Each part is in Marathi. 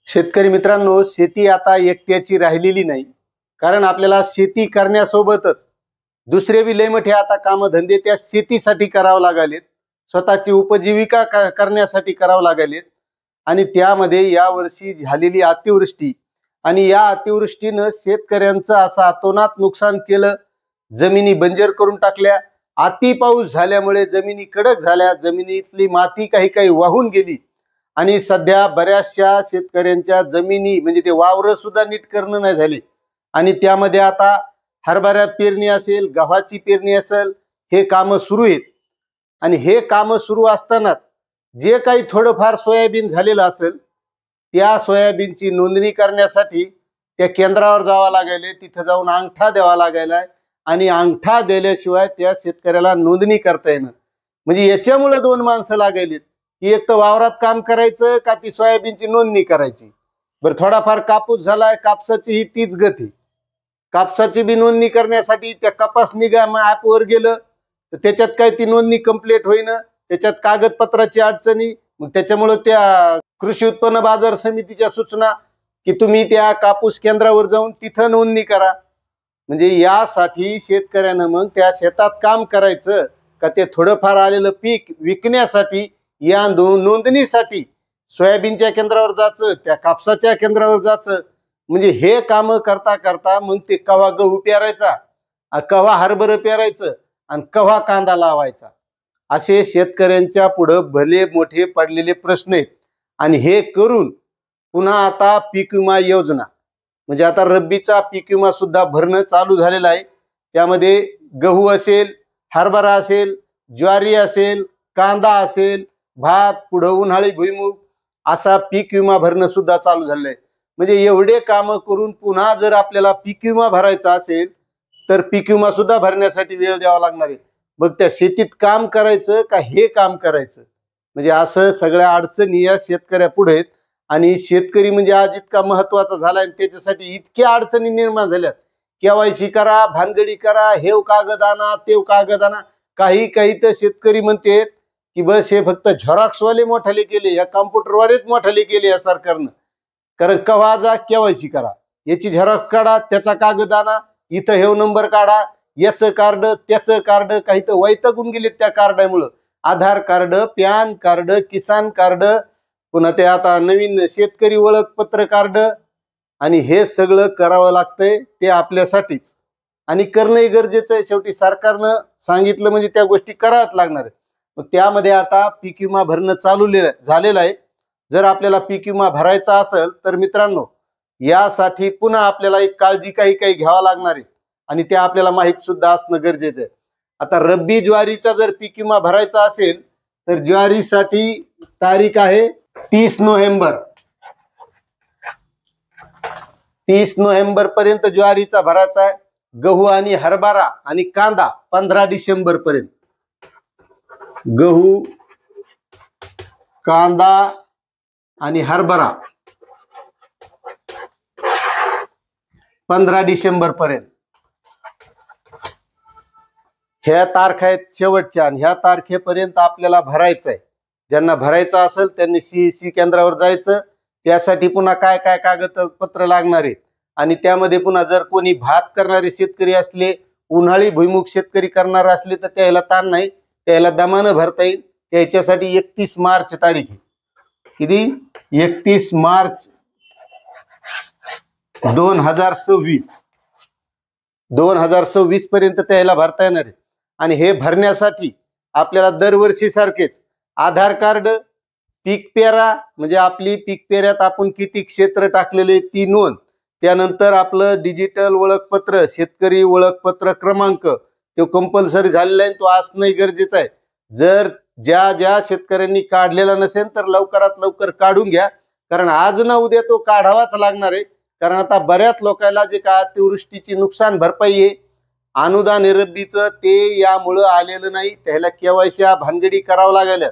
शेतकरी मित्रांनो, शेती आता एकट्याची राहिलेली नाही. कारण आपल्याला शेती करण्यासोबतच दुसरे बी लय मोठे आता कामधंदे त्या शेतीसाठी करावं लागलेत. स्वतःची उपजीविका करण्यासाठी करावं लागलेत. आणि त्यामध्ये या वर्षी झालेली अतिवृष्टी आणि या अतिवृष्टीनं शेतकऱ्यांचं असं अतोनात नुकसान केलं. जमिनी बंजर करून टाकल्या. अति पाऊस झाल्यामुळे जमिनी कडक झाल्या. जमिनीतली माती काही काही वाहून गेली. आणि सध्या बऱ्याचशा शेतकऱ्यांच्या जमिनी म्हणजे ते वावर सुद्धा नीट करणं नाही झाले. आणि त्यामध्ये आता हरभरा पेरणी असेल, गव्हाची पेरणी असेल, हे काम सुरू आहेत. आणि हे काम सुरू असतानाच जे काही थोडंफार सोयाबीन झालेलं असेल त्या सोयाबीनची नोंदणी करण्यासाठी त्या केंद्रावर जावं लागायले. तिथं जाऊन अंगठा द्यावा लागायला आणि अंगठा दिल्याशिवाय त्या शेतकऱ्याला नोंदणी करता येणं. म्हणजे याच्यामुळे दोन माणसं लागायलीत की एक तर वावरात काम करायचं का ती सोयाबीनची नोंदणी करायची. बरं, थोडाफार कापूस झालाय, कापसाची ही तीच गती. कापसाची बी नोंदणी करण्यासाठी त्या कपास निगा ऍपवर गेलं तर त्याच्यात काय ती नोंदणी कंप्लीट होईना. त्याच्यात कागदपत्राची अडचणी. मग त्याच्यामुळे त्या कृषी उत्पन्न बाजार समितीच्या सूचना की तुम्ही त्या कापूस केंद्रावर जाऊन तिथं नोंदणी करा. म्हणजे यासाठी शेतकऱ्यानं मग त्या शेतात काम करायचं का ते थोडंफार आलेलं पीक विकण्यासाठी या नोंदणीसाठी सोयाबीनच्या केंद्रावर जायचं, त्या कापसाच्या केंद्रावर जायचं. म्हणजे हे काम करता करता मग ते कवा गहू पेरायचा, कवा हरभरा पेरायचं आणि कवा कांदा लावायचा, असे शेतकऱ्यांच्या पुढं भले मोठे पडलेले प्रश्न आहेत. आणि हे करून पुन्हा आता पीक विमा योजना म्हणजे आता रब्बीचा पीक विमा सुद्धा भरणं चालू झालेला आहे. त्यामध्ये गहू असेल, हरभरा असेल, ज्वारी असेल, कांदा असेल, भात, पुढं उन्हाळी भुईमुग असा पीक विमा भरणं सुद्धा चालू झालंय. म्हणजे एवढे काम करून पुन्हा जर आपल्याला पीक विमा भरायचा असेल तर पीक विमा सुद्धा भरण्यासाठी वेळ द्यावा लागणार आहे. मग त्या शेतीत काम करायचं का हे काम करायचं. म्हणजे असं सगळ्या अडचणी या शेतकऱ्या पुढे आहेत. आणि शेतकरी म्हणजे आज इतका महत्वाचा झालाय आणि त्याच्यासाठी इतक्या अडचणी निर्माण झाल्यात. केवायसी करा, भानगडी करा, हेव कागद आणा, तेव कागद आणा. काही काही तर शेतकरी म्हणते की बस हे फक्त झेरॉक्सवाले मोठाले केले, या कॉम्प्युटरवरच मोठाले केले या सरकारनं. कारण कवा जा केवायसी करा, याची झेरॉक्स काढा, त्याचा कागद आणा, इथं हेव नंबर काढा, याचं कार्ड त्याचं कार्ड. काही तर वैतागून गेलेत त्या कार्डामुळं. आधार कार्ड, पॅन कार्ड, किसान कार्ड, पुन्हा ते आता नवीन शेतकरी ओळखपत्र कार्ड. आणि हे सगळं करावं लागतंय ते आपल्यासाठीच. आणि करणंही गरजेचं आहे. शेवटी सरकारनं सांगितलं म्हणजे त्या गोष्टी कराव्याच लागणार आहे. मग त्यामध्ये आता पीक विमा भरणं चालू झालेलं आहे. जर आपल्याला पीक विमा भरायचा असेल तर मित्रांनो यासाठी पुन्हा आपल्याला एक काळजी काही काही घ्यावा लागणार आहे. आणि ते आपल्याला माहित सुद्धा असणं गरजेचं आहे. आता रब्बी ज्वारीचा जर पीक विमा भरायचा असेल तर ज्वारीसाठी तारीख आहे 30 नोव्हेंबर. 30 नोव्हेंबर पर्यंत ज्वारीचा भरायचा आहे. गहू आणि हरभरा आणि कांदा 15 डिसेंबर पर्यंत. गहू, कांदा आणि हरभरा 15 डिसेंबर पर्यंत. ह्या तारखा आहेत शेवटच्या आणि ह्या तारखेपर्यंत आपल्याला भरायचं आहे. ज्यांना भरायचं असेल त्यांनी CEC केंद्रावर जायचं. त्यासाठी पुन्हा काय काय कागदपत्र लागणार आहेत. आणि त्यामध्ये पुन्हा जर कोणी भात करणारे शेतकरी असले, उन्हाळी भुईमुग शेतकरी करणार असले तर त्याला ताण नाही, त्याला दमानं भरता येईल. त्याच्यासाठी 31 मार्च तारीख आहे. किती? 31 मार्च 2026. 2026 पर्यंत त्याला भरता येणार आहे. आणि हे भरण्यासाठी आपल्याला दरवर्षी सारखेच आधार कार्ड, पीक पेरा म्हणजे आपली पीक पेऱ्यात आपण किती क्षेत्र टाकलेले ती नोंद, त्यानंतर आपलं डिजिटल ओळखपत्र, शेतकरी ओळखपत्र क्रमांक तो कंपल्सरी झालेला आहे, तो असणं गरजेचं आहे. जर ज्या ज्या शेतकऱ्यांनी काढलेला नसेल तर लवकरात लवकर काढून घ्या. कारण आज ना उद्या तो काढावाच लागणार आहे. कारण आता बऱ्याच लोकांना जे का अतिवृष्टीची नुकसान भरपाई आहे, अनुदान रब्बीचं ते यामुळं आलेलं नाही. त्याला केवायसी भानगडी करावं लागल्या.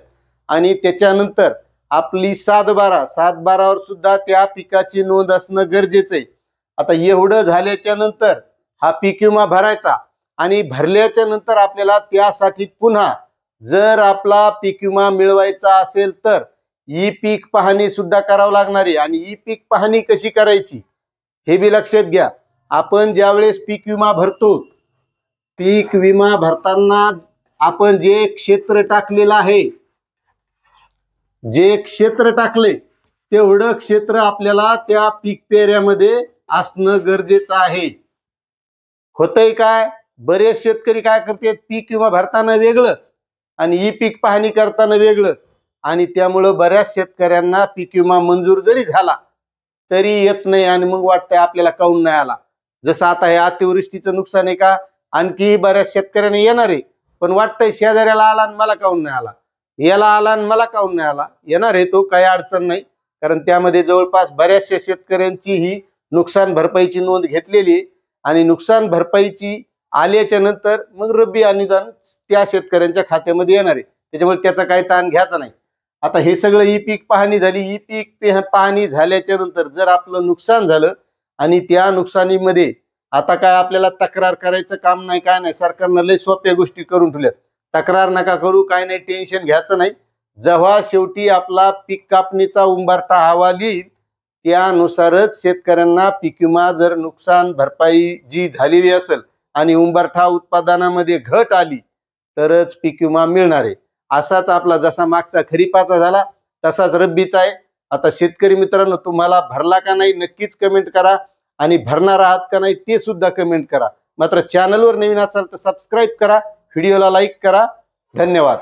आणि त्याच्यानंतर आपली 7/12 सुद्धा त्या पिकाची नोंद असणं गरजेचं आहे. आता एवढं झाल्याच्या नंतर हा पीक विमा भरायचा. आणि भरल्याच्या नंतर आपल्याला त्यासाठी पुन्हा जर आपला पीक विमा मिळवायचा असेल तर ई पीक पाहणी सुद्धा करावं लागणार आहे। आणि ई पीक पाहणी कशी करायची हे बी लक्षात घ्या। आपण ज्यावेळेस पीक विमा भरतो, पीक विमा भरताना आपण जे क्षेत्र टाकलेलं आहे, जे क्षेत्र टाकले तेवढं क्षेत्र आपल्याला त्या पीक पेऱ्यामध्ये असणं गरजेचं आहे। होतंय काय, बरेच शेतकरी काय करतात, पीक विमा भरताना वेगळंच आणि ई पीक पाहणी करताना वेगळंच, आणि त्यामुळे बऱ्याच शेतकऱ्यांना पीक विमा मंजूर जरी झाला तरी येत नाही आणि मग वाटतंय आपल्याला काऊन नाही आला। जसं आता हे अतिवृष्टीचं नुकसान आहे का, आणखी बऱ्याच शेतकऱ्यांना येणार आहे, पण वाटतंय शेजाऱ्याला आला आणि मला काऊन नाही आला, याला आला आणि मला काऊन नाही आला। येणार आहे तो, काही अडचण नाही, कारण त्यामध्ये जवळपास बऱ्याचशा शेतकऱ्यांची ही नुकसान भरपाईची नोंद घेतलेली आहे आणि नुकसान भरपाईची आल्याच्या नंतर मग रब्बी अनुदान त्या शेतकऱ्यांच्या खात्यामध्ये येणार आहे, त्याच्यामुळे त्याचा काही ताण घ्यायचा नाही। आता हे सगळं ई पीक पाहणी झाली। ई पीक पाहणी झाल्याच्या नंतर जर आपलं नुकसान झालं आणि त्या नुकसानीमध्ये आता काय आपल्याला तक्रार करायचं काम नाही, काय नाही, सरकारनं लय सोप्या गोष्टी करून ठेवल्यात। तक्रार नका करू, काय नाही, टेन्शन घ्यायचं नाही। जेव्हा शेवटी आपला पीक कापणीचा उंबरठा अहवाल येईल त्यानुसारच शेतकऱ्यांना पीक विमा, जर नुकसान भरपाई जी झालेली असेल आणि उंबरठा उत्पादनामध्ये घट आली तरच पीक विमा मिळणार आहे। असाच आपला जसा मागचा खरीपाचा झाला तसाच रब्बीचा आहे। आता शेतकरी मित्रांनो, तुम्हाला भरला का नाही नक्कीच कमेंट करा, आणि भरणार आहात का नाही ते सुद्धा कमेंट करा। मात्र चॅनलवर नवीन असाल तर सबस्क्राईब करा, व्हिडिओला लाईक करा। धन्यवाद।